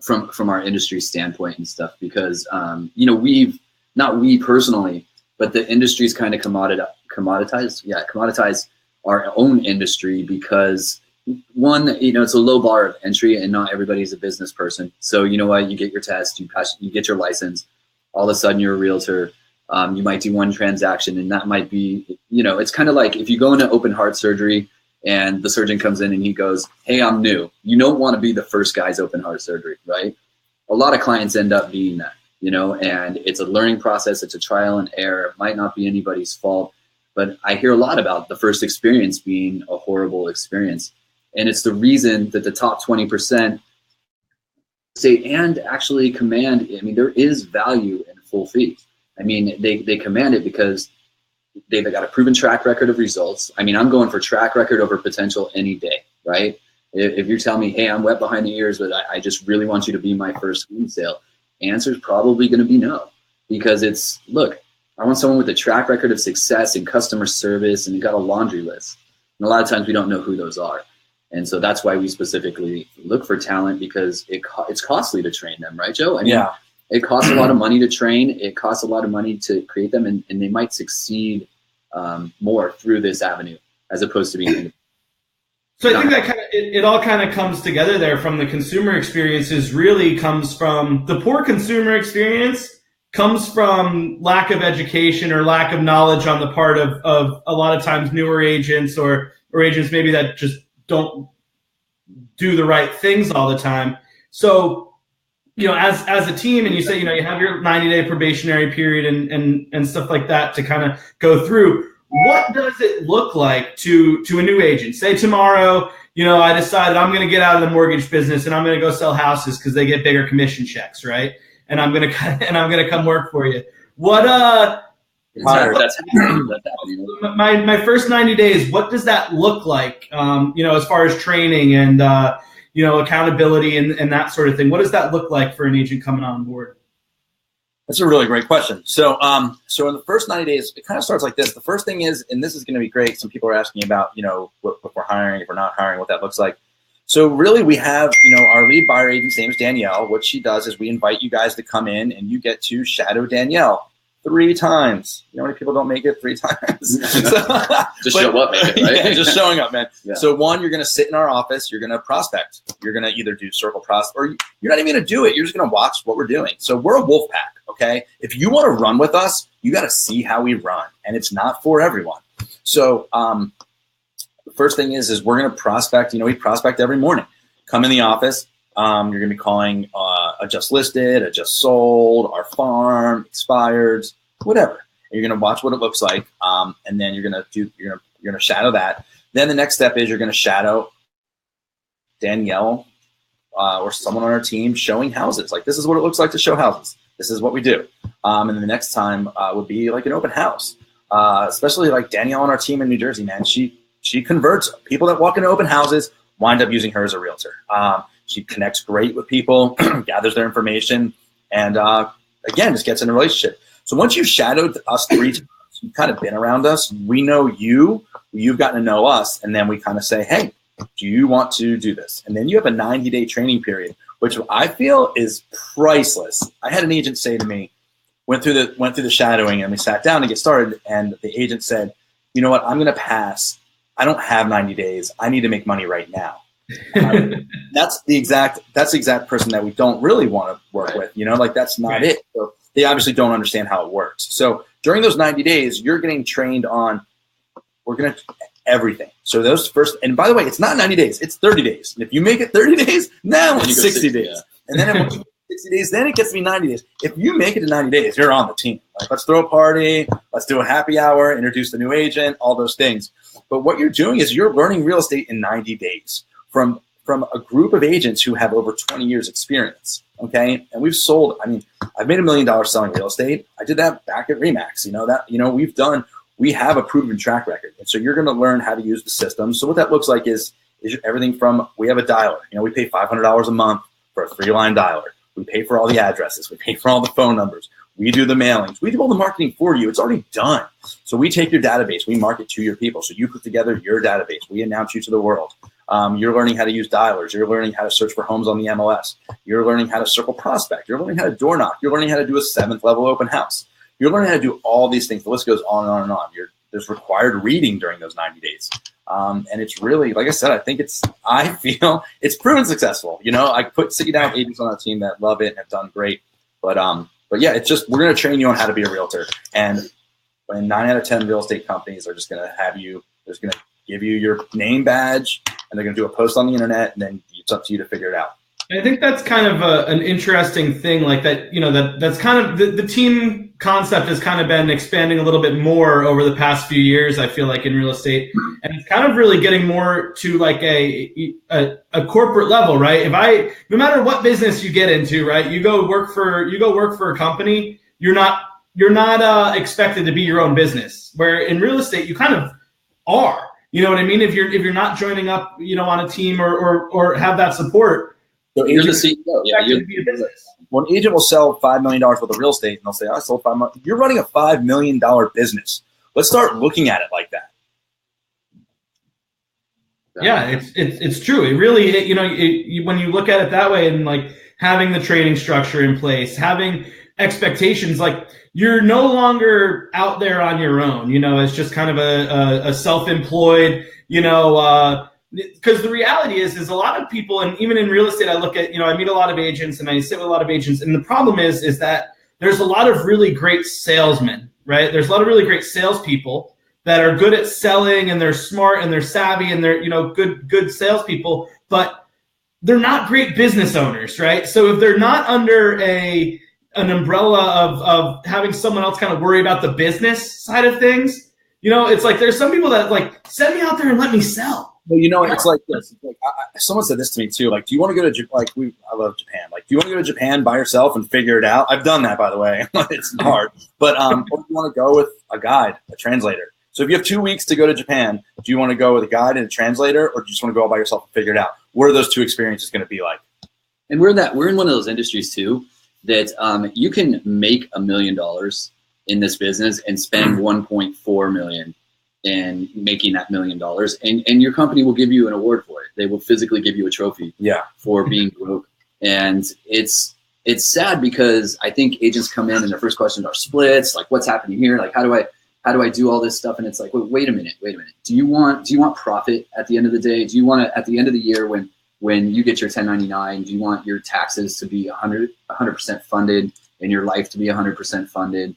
from our industry standpoint and stuff, because we've not we personally, but the industry's kind of commoditized our own industry because one, it's a low bar of entry and not everybody's a business person. So you know what, you get your test, you pass, you get your license. All of a sudden you're a realtor. You might do one transaction and that might be, it's kind of like if you go into open heart surgery and the surgeon comes in and he goes, hey, I'm new. You don't want to be the first guy's open heart surgery, right? A lot of clients end up being that, and it's a learning process. It's a trial and error. It might not be anybody's fault, but I hear a lot about the first experience being a horrible experience. And it's the reason that the top 20% say and actually command, there is value in full fees. They command it because they've got a proven track record of results. I'm going for track record over potential any day, right? If you're telling me, hey, I'm wet behind the ears, but I just really want you to be my first home sale, answer is probably going to be no, because look, I want someone with a track record of success in customer service and got a laundry list. And a lot of times we don't know who those are. And so that's why we specifically look for talent, because it's costly to train them, right, Joe? It costs a lot of money to train. It costs a lot of money to create them, and they might succeed more through this avenue as opposed to being. So I think that it all kind of comes together there. From the consumer experiences, really comes from the poor consumer experience, comes from lack of education or lack of knowledge on the part of a lot of times newer agents or agents maybe that just don't do the right things all the time. So, as a team, and you say, you have your 90-day probationary period and stuff like that to kind of go through. What does it look like to a new agent? Say tomorrow, I decided I'm going to get out of the mortgage business and I'm going to go sell houses because they get bigger commission checks, right? And I'm going to come work for you. That's happening. My first 90 days, what does that look like? As far as training and accountability and that sort of thing. What does that look like for an agent coming on board? That's a really great question. So, so in the first 90 days, it kind of starts like this. The first thing is, and this is going to be great. Some people are asking about, what we're hiring, if we're not hiring, what that looks like. So really we have, our lead buyer agent's name is Danielle. What she does is we invite you guys to come in and you get to shadow Danielle 3 times. You know how many people don't make it 3 times? Just show up, man, right? Yeah, just showing up, man. Yeah. So one, you're going to sit in our office. You're going to prospect. You're going to either do circle prospect, or you're not even going to do it. You're just going to watch what we're doing. So we're a wolf pack, okay? If you want to run with us, you got to see how we run, and it's not for everyone. So the first thing is we're going to prospect. We prospect every morning. Come in the office. You're going to be calling a just listed, a just sold, our farm, expireds, whatever. And you're going to watch what it looks like, and then you're going to shadow that. Then the next step is you're going to shadow Danielle or someone on our team showing houses. Like, this is what it looks like to show houses. This is what we do. And then the next time would be like an open house. Especially like Danielle on our team in New Jersey, man. She converts people that walk into open houses, wind up using her as a realtor. She connects great with people, gathers their information, and again, just gets in a relationship. So once you've shadowed us 3 times, you've kind of been around us, we know you've gotten to know us, and then we kind of say, hey, do you want to do this? And then you have a 90-day training period, which I feel is priceless. I had an agent say to me, went through the shadowing, and we sat down to get started, and the agent said, you know what, I'm going to pass. I don't have 90 days. I need to make money right now. That's the exact person that we don't really want to work with. Like, that's not it. So they obviously don't understand how it works. So during those 90 days, you're getting trained on, we're going to everything. So those first, and by the way, it's not 90 days, it's 30 days. And if you make it 30 days, now it's 60 days. Yeah. And then once you get 60 days, then it gets to be 90 days. If you make it to 90 days, you're on the team. Like, let's throw a party, let's do a happy hour, introduce the new agent, all those things. But what you're doing is you're learning real estate in 90 days from a group of agents who have over 20 years experience, okay? And we've sold, I've made $1 million selling real estate. I did that back at Remax, we have a proven track record. And so you're going to learn how to use the system. So what that looks like is everything from, we have a dialer. We pay $500 a month for a 3-line dialer. We pay for all the addresses. We pay for all the phone numbers. We do the mailings. We do all the marketing for you. It's already done. So we take your database. We market to your people. So you put together your database. We announce you to the world. You're learning how to use dialers. You're learning how to search for homes on the MLS. You're learning how to circle prospect. You're learning how to door knock. You're learning how to do a 7th level open house. You're learning how to do all these things. The list goes on and on and on. There's required reading during those 90 days. And it's really, like I said, I feel it's proven successful. I put 60 down agents on our team that love it and have done great. But yeah, it's just, we're going to train you on how to be a realtor. And when 9 out of 10 real estate companies are just going to have you, they're just going to give you your name badge, and they're going to do a post on the internet, and then it's up to you to figure it out. I think that's kind of an interesting thing, like that, that's kind of the team concept has kind of been expanding a little bit more over the past few years, I feel like, in real estate. And it's kind of really getting more to like a corporate level, right? No matter what business you get into, right, you go work for a company, you're not expected to be your own business. Where in real estate, you kind of are. You know what I mean? If you're not joining up, on a team or have that support. So you're the CEO. Yeah, when an agent will sell $5 million worth of real estate, and they'll say, I sold $5 million. You're running a $5 million business. Let's start looking at it like that. Yeah, it's true. It really, when you look at it that way, and like having the training structure in place, having expectations, like you're no longer out there on your own. It's just kind of a self-employed, because the reality is a lot of people, and even in real estate, I look at, I meet a lot of agents and I sit with a lot of agents, and the problem is that there's a lot of really great salesmen, right? There's a lot of really great salespeople that are good at selling, and they're smart and they're savvy and they're, good salespeople, but they're not great business owners, right? So if they're not under an umbrella of having someone else kind of worry about the business side of things, it's like there's some people that like, send me out there and let me sell. Well, it's like this. It's like, someone said this to me too. Like, do you want to go to I love Japan. Like, do you want to go to Japan by yourself and figure it out? I've done that, by the way. It's hard, but or do you want to go with a guide, a translator? So if you have 2 weeks to go to Japan, do you want to go with a guide and a translator, or do you just want to go all by yourself and figure it out? What are those two experiences going to be like? And we're in one of those industries too that you can make $1 million in this business and spend 1.4 million in making that $1 million, and your company will give you an award for it. They will physically give you a trophy for being broke. And it's sad because I think agents come in and their first questions are splits, like what's happening here, like how do I do all this stuff? And it's like, wait a minute. Do you want profit at the end of the day? Do you want to, at the end of the year when you get your 1099, do you want your taxes to be 100% funded and your life to be 100% funded,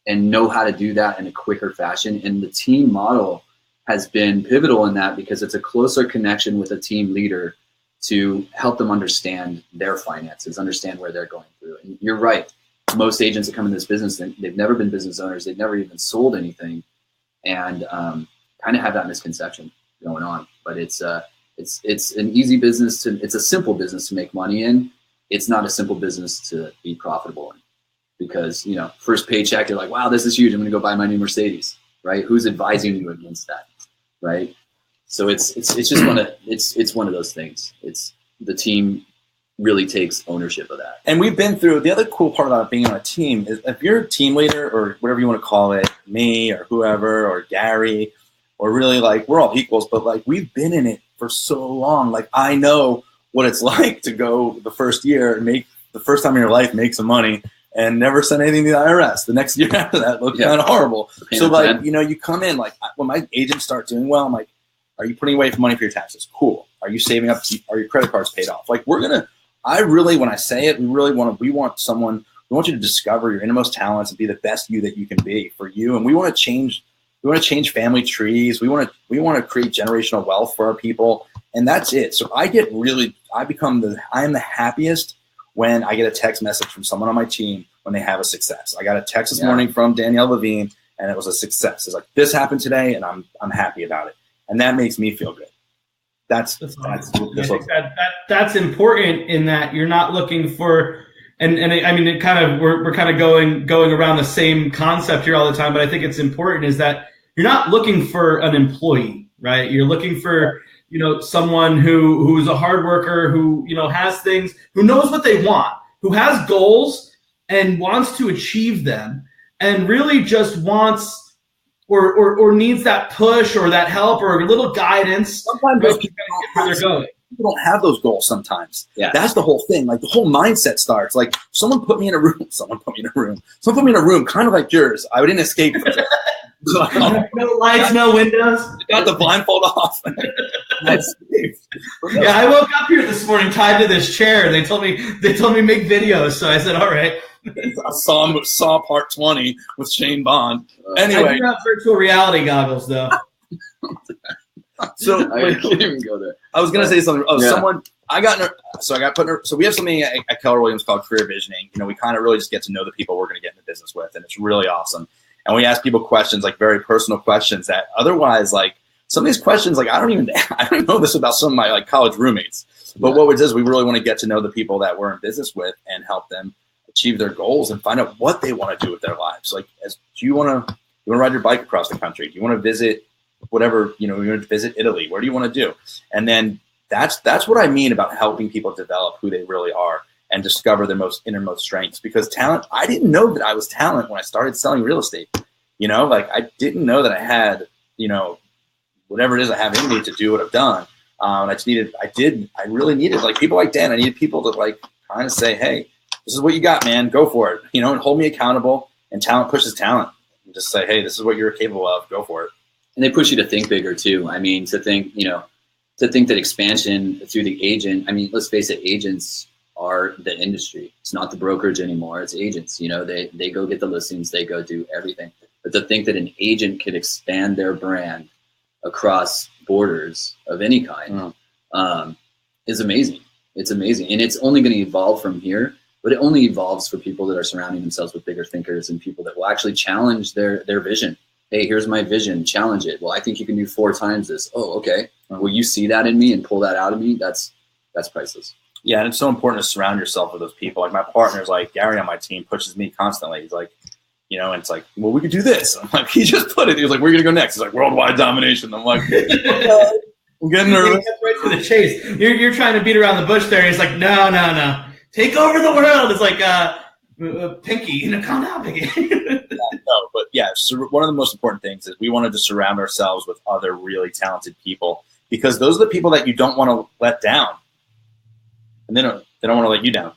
and know how to do that in a quicker fashion? And the team model has been pivotal in that, because it's a closer connection with a team leader to help them understand their finances, understand where they're going through. And you're right. Most agents that come in this business, they've never been business owners. They've never even sold anything, and kind of have that misconception going on. But it's an easy business it's a simple business to make money in. It's not a simple business to be profitable in, because, first paycheck, you're like, wow, this is huge. I'm going to go buy my new Mercedes, right? Who's advising you against that, right? So it's just it's one of those things. It's the team really takes ownership of that. And we've been through, the other cool part about being on a team is if you're a team leader or whatever you want to call it, me or whoever, or Gary, or really like we're all equals, but like we've been in it for so long. Like I know what it's like to go the first year and make the first time in your life make some money and never send anything to the IRS. The next year after that looked kind of horrible. So like, you come in, like when my agents start doing well, I'm like, are you putting away for money for your taxes? Cool. Are you saving up? Are your credit cards paid off? Like when I say it, we want you to discover your innermost talents and be the best you that you can be for you. And we want to change family trees. We want to create generational wealth for our people. And that's it. So I am the happiest when I get a text message from someone on my team when they have a success. I got a text this morning from Danielle Levine, and it was a success. It's like, this happened today, and I'm happy about it. And that makes me feel good. That's important in that you're not looking for, and I mean, it kind of, we're kind of going around the same concept here all the time, but I think it's important is that you're not looking for an employee, right? You're looking for, someone who's a hard worker, who, has things, who knows what they want, who has goals and wants to achieve them, and really just wants or needs that push or that help or a little guidance. Sometimes those people don't have those goals sometimes. Yeah. That's the whole thing. Like the whole mindset starts. Like someone put me in a room kind of like yours. I didn't escape from it. No lights, no windows. Got the blindfold off. Yeah, I woke up here this morning tied to this chair. They told me make videos, so I said, all right. I saw part 20 with Shane Bond. Anyway, I do have virtual reality goggles though. So I can't even go there. I was gonna say something. Someone I got put in her. So we have something at Keller Williams called career visioning. We kind of really just get to know the people we're gonna get into business with, and it's really awesome. And we ask people questions, like very personal questions that otherwise, like some of these questions, like I don't even know this about some of my like college roommates. But what we do is we really want to get to know the people that we're in business with and help them achieve their goals and find out what they want to do with their lives. Like, do you want to ride your bike across the country? Do you want to visit whatever, you want to visit Italy? What do you want to do? And then that's what I mean about helping people develop who they really are and discover their innermost strengths. Because talent, I didn't know that I was talent when I started selling real estate. Like I didn't know that I had, whatever it is I have in me to do what I've done. I really needed like people like Dan. I needed people to like kind of say, hey, this is what you got, man. Go for it. And hold me accountable. And talent pushes talent. And just say, hey, this is what you're capable of. Go for it. And they push you to think bigger too. I mean, to think that expansion through the agent. I mean, let's face it, agents are the industry. It's not the brokerage anymore. It's agents. They go get the listings. They go do everything. But to think that an agent could expand their brand across borders of any kind is amazing. It's amazing. And it's only going to evolve from here. But it only evolves for people that are surrounding themselves with bigger thinkers and people that will actually challenge their vision. Hey, here's my vision. Challenge it. Well, I think you can do 4 times this. Oh, okay. Will you see that in me and pull that out of me? That's priceless. Yeah, and it's so important to surround yourself with those people. Like my partner's like Gary on my team pushes me constantly. He's like, and it's like, well, we could do this. I'm like, he just put it. He was like, we're gonna go next. He's like, worldwide domination. I'm like, I'm getting nervous. Right to the chase. You're trying to beat around the bush there. And he's like, no. Take over the world. It's like, Pinky, calm down, Pinky. No, but yeah, so one of the most important things is we wanted to surround ourselves with other really talented people, because those are the people that you don't want to let down, and they don't want to let you down.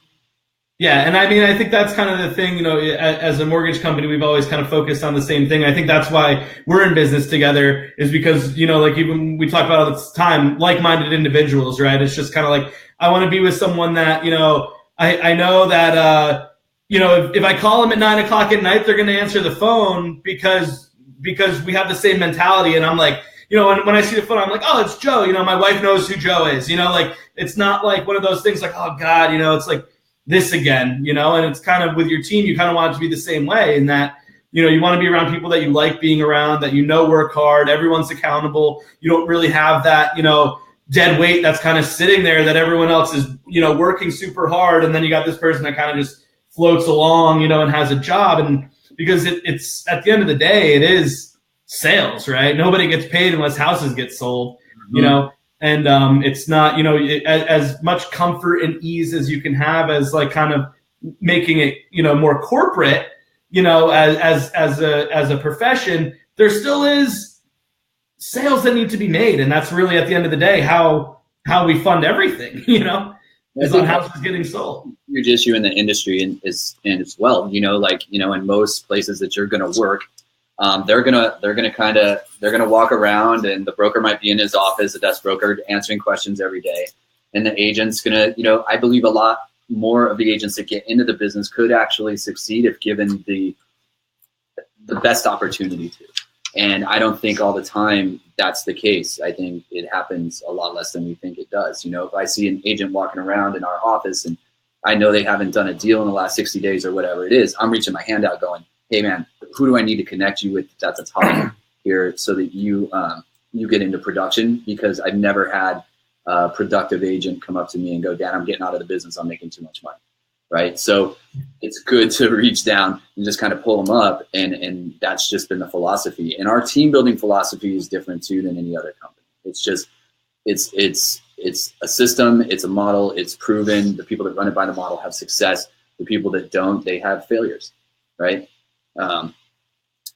Yeah, and I mean, I think that's kind of the thing, as a mortgage company, we've always kind of focused on the same thing. I think that's why we're in business together, is because, like even we talk about all this time, like-minded individuals, right? It's just kind of like, I want to be with someone that, I know that, if I call them at 9 o'clock at night, they're going to answer the phone because we have the same mentality. And I'm like, when I see the phone, I'm like, oh, it's Joe. My wife knows who Joe is. Like, it's not like one of those things like, oh God, it's like this again, and it's kind of with your team, you kind of want it to be the same way, in that, you want to be around people that you like being around, that work hard, everyone's accountable. You don't really have that, dead weight that's kind of sitting there that everyone else is, working super hard. And then you got this person that kind of just floats along, and has a job. And because it's at the end of the day, it is sales, right? Nobody gets paid unless houses get sold, and it's not, as much comfort and ease as you can have as like kind of making it, more corporate, as a profession. There still is sales that need to be made, and that's really at the end of the day how we fund everything, is on houses getting sold. Huge issue in the industry and as well, in most places that you're going to work, they're gonna walk around, and the broker might be in his office, a desk broker, answering questions every day, and the agent's gonna, I believe a lot more of the agents that get into the business could actually succeed if given the best opportunity to. And I don't think all the time that's the case. I think it happens a lot less than we think it does. If I see an agent walking around in our office and I know they haven't done a deal in the last 60 days or whatever it is, I'm reaching my hand out going, hey man, who do I need to connect you with at the top here so that you get into production? Because I've never had a productive agent come up to me and go, Dan, I'm getting out of the business. I'm making too much money. Right. So it's good to reach down and just kind of pull them up. And that's just been the philosophy. And our team building philosophy is different too than any other company. It's just, it's a system. It's a model. It's proven. The people that run it by the model have success. The people that don't, they have failures. Right.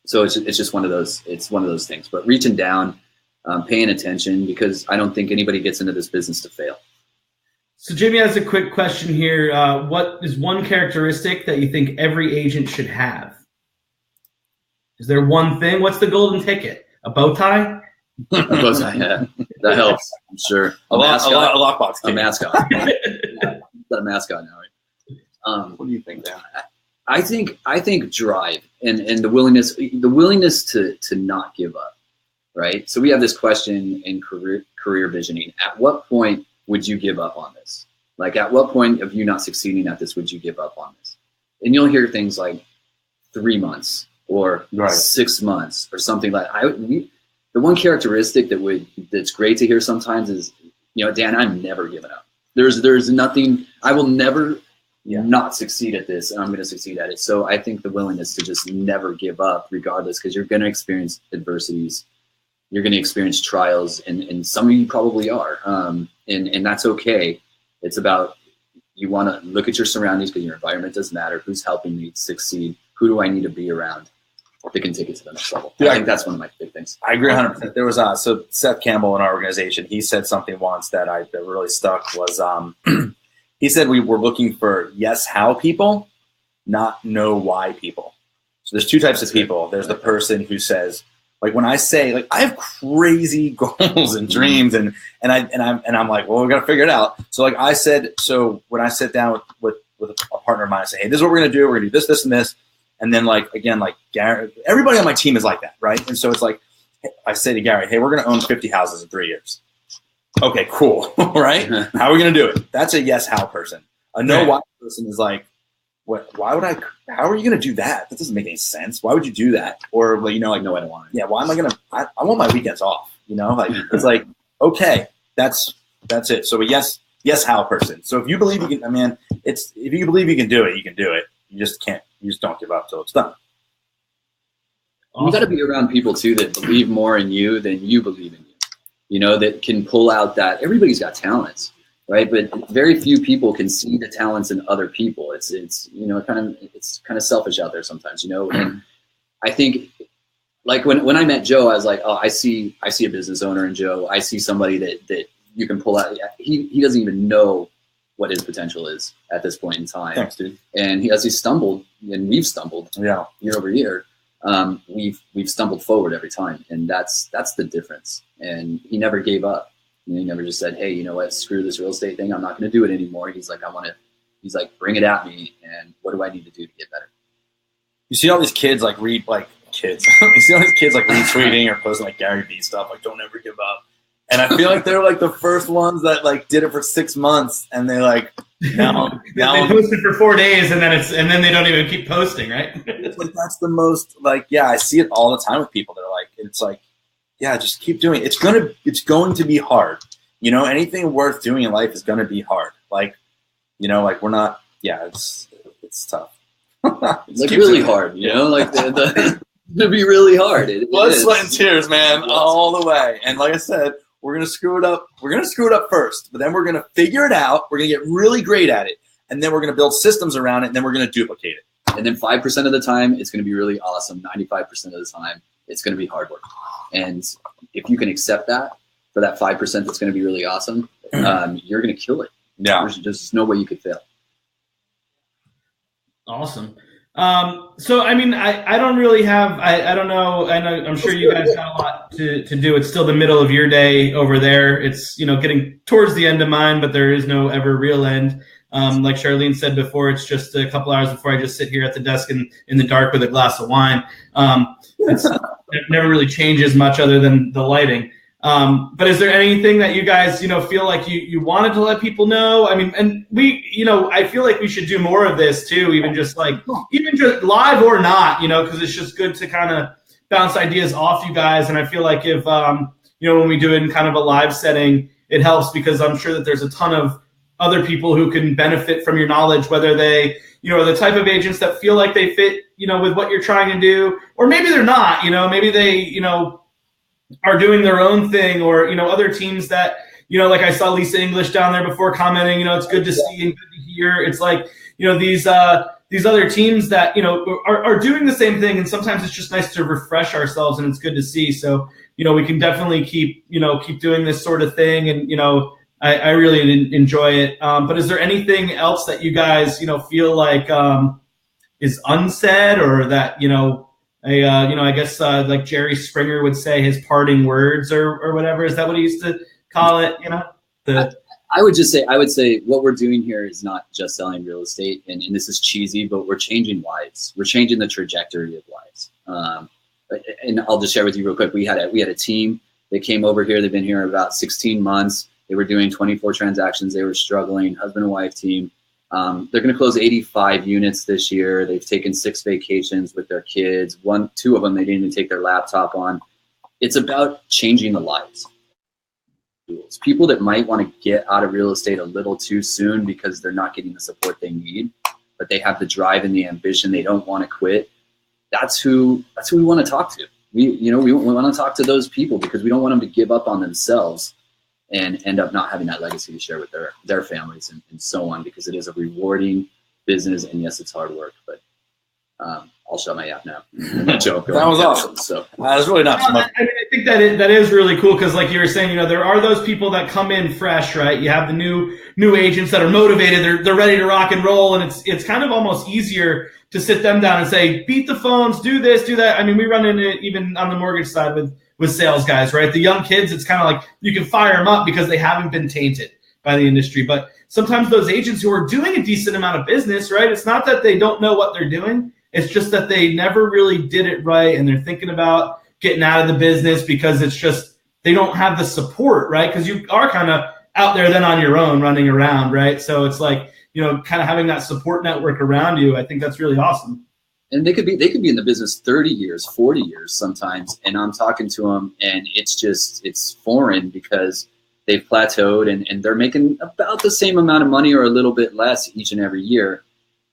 So it's just one of those, things, but reaching down, paying attention, because I don't think anybody gets into this business to fail. So Jamie has a quick question here. What is one characteristic that you think every agent should have? Is there one thing? What's the golden ticket? A bow tie? A bow tie, yeah. That helps, I'm sure. A lockbox. A mascot. Yeah. Got a mascot now, right? What do you think, Dan? I think drive and the willingness to not give up, right? So we have this question in career visioning. At what point would you give up on this? Like, at what point of you not succeeding at this would you give up on this? And you'll hear things like 3 months or 6 months or something like that. The one characteristic that's great to hear sometimes is, Dan, I'm never giving up. There's nothing, I will never not succeed at this, and I'm going to succeed at it. So I think the willingness to just never give up regardless, because you're going to experience adversities. You're going to experience trials, and some of you probably are. And that's okay. It's about, you want to look at your surroundings, because your environment does matter. Who's helping me succeed? Who do I need to be around that can take it to the next level? I think that's one of my big things. I agree 100%. There was so Seth Campbell in our organization, he said something once that really stuck was, he said we were looking for yes, how people, not no why people. So there's two types of people. There's the person who says, like, when I say, like, I have crazy goals and dreams, and I'm like, well, we got to figure it out. So like I said, so when I sit down with a partner of mine, I say, hey, this is what we're gonna do. We're gonna do this, this, and this. And then, like, again, like Gary, everybody on my team is like that, right? And so it's like, I say to Gary, hey, we're gonna own 50 houses in 3 years. Okay, cool, right? How are we gonna do it? That's a yes, how person. A no why person is like, what? Why would I? How are you gonna do that? That doesn't make any sense. Why would you do that? Or, like, no, I don't want it. Yeah, why am I gonna? I want my weekends off. Like, it's like, okay, that's it. So a yes, how person. So if you believe you can, if you believe you can do it, you can do it. You just can't. You just don't give up till it's done. Awesome. You got to be around people too that believe more in you than you believe in you. That can pull out that. Everybody's got talents, right? But very few people can see the talents in other people. It's kind of selfish out there sometimes, And I think, like when I met Joe, I was like, oh, I see a business owner in Joe. I see somebody that you can pull out. He doesn't even know what his potential is at this point in time. Thanks, dude. And as he stumbled, and we've stumbled year over year, we've stumbled forward every time, and that's the difference. And he never gave up. He never just said, hey, you know what, screw this real estate thing. I'm not going to do it anymore. He's like, bring it at me. And what do I need to do to get better? You see all these kids kids. You see all these kids retweeting or posting Gary Vee stuff, don't ever give up. And I feel like they're the first ones that did it for 6 months, and they now they posted for 4 days, and then they don't even keep posting, right? It's that's the most I see it all the time with people. They're just keep doing it. It's going to be hard. Anything worth doing in life is going to be hard. We're not. Yeah, it's tough. It's really hard. It'd be really hard. Blood, sweat, and tears, man, all the way. And like I said, we're gonna screw it up. We're gonna screw it up first, but then we're gonna figure it out. We're gonna get really great at it, and then we're gonna build systems around it, and then we're gonna duplicate it. And then 5% of the time, it's gonna be really awesome. 95% of the time, it's gonna be hard work. And if you can accept that for that 5% that's gonna be really awesome, you're gonna kill it. Yeah, there's no way you could fail. Awesome. So, I mean, I don't really have, I don't know. I'm sure you guys got a lot to do. It's still the middle of your day over there. It's, getting towards the end of mine, but there is no ever real end. Like Charlene said before, it's just a couple hours before I just sit here at the desk in the dark with a glass of wine. It never really changes much other than the lighting. But is there anything that you guys, feel like you wanted to let people know? I mean, and we, I feel like we should do more of this too, even just live or not, because it's just good to kind of bounce ideas off you guys. And I feel like if, when we do it in kind of a live setting, it helps because I'm sure that there's a ton of other people who can benefit from your knowledge, whether they, are the type of agents that feel like they fit, with what you're trying to do, or maybe they're not, maybe they, are doing their own thing, or other teams that like I saw Lisa English down there before commenting, it's good to see and good to hear. It's these other teams that are doing the same thing, and sometimes it's just nice to refresh ourselves, and it's good to see. So we can definitely keep doing this sort of thing, and I really enjoy it. But is there anything else that you guys feel like is unsaid, or that I guess like Jerry Springer would say, his parting words or whatever. Is that what he used to call it? I would say what we're doing here is not just selling real estate, and this is cheesy, but we're changing lives. We're changing the trajectory of lives. And I'll just share with you real quick. We had a team that came over here. They've been here about 16 months. They were doing 24 transactions. They were struggling, husband and wife team. They're going to close 85 units this year. They've taken 6 vacations with their kids. 2 of them, they didn't even take their laptop on. It's about changing the lives. People that might want to get out of real estate a little too soon because they're not getting the support they need, but they have the drive and the ambition. They don't want to quit. That's who we want to talk to. We want to talk to those people because we don't want them to give up on themselves and end up not having that legacy to share with their families and so on, because it is a rewarding business, and yes, it's hard work, but I'll shut my app now. Joke. That was awesome. So that was really not so much. I think that is really cool, because like you were saying, there are those people that come in fresh, right? You have the new agents that are motivated, they're ready to rock and roll, and it's kind of almost easier to sit them down and say, beat the phones, do this, do that. I mean, we run into it even on the mortgage side with sales guys, right? The young kids, it's kind of like you can fire them up because they haven't been tainted by the industry. But sometimes those agents who are doing a decent amount of business, right? It's not that they don't know what they're doing. It's just that they never really did it right, and they're thinking about getting out of the business because it's just they don't have the support, right? Because you are kind of out there then on your own running around, right? So it's like, kind of having that support network around you. I think that's really awesome. And they could be in the business 30 years, 40 years sometimes. And I'm talking to them, and it's foreign because they've plateaued and they're making about the same amount of money or a little bit less each and every year,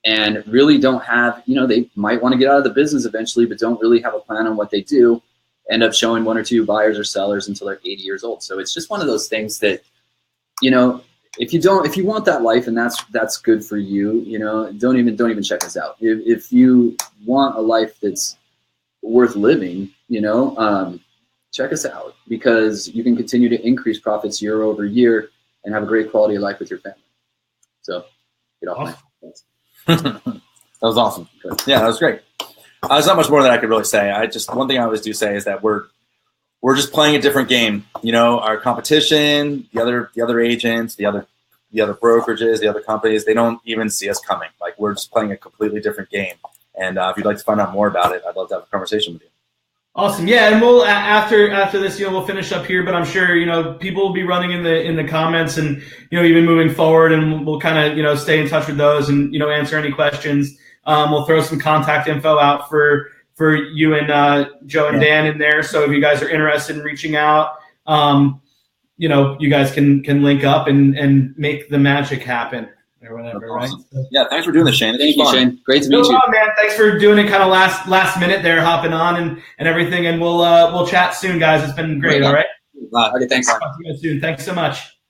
and really don't have, they might want to get out of the business eventually, but don't really have a plan on what they do, end up showing 1 or 2 buyers or sellers until they're 80 years old. So it's just one of those things that, if you want that life and that's good for you, you know, don't even check us out. If you want a life that's worth living, you know, check us out, because you can continue to increase profits year over year and have a great quality of life with your family. So get off my hands. That was awesome. Yeah, that was great. There's not much more that I could really say. One thing I always do say is that we're just playing a different game. You know, our competition, the other agents, the other brokerages, the other companies, they don't even see us coming. Like, we're just playing a completely different game. And if you'd like to find out more about it, I'd love to have a conversation with you. Awesome. Yeah, and we'll after this, you know, we'll finish up here, but I'm sure, you know, people will be running in the comments and, you know, even moving forward, and we'll kind of, you know, stay in touch with those and, you know, answer any questions. We'll throw some contact info out for you and Joe and Dan in there. So if you guys are interested in reaching out, you know, you guys can link up and make the magic happen or whatever, awesome. Right? So, yeah, thanks for doing this, Shane. Thank you, Shane. Great to meet you. Man. Thanks for doing it kind of last minute there, hopping on and everything. And we'll chat soon, guys. It's been great. All right. Okay, thanks. Talk to you guys soon. Thanks so much.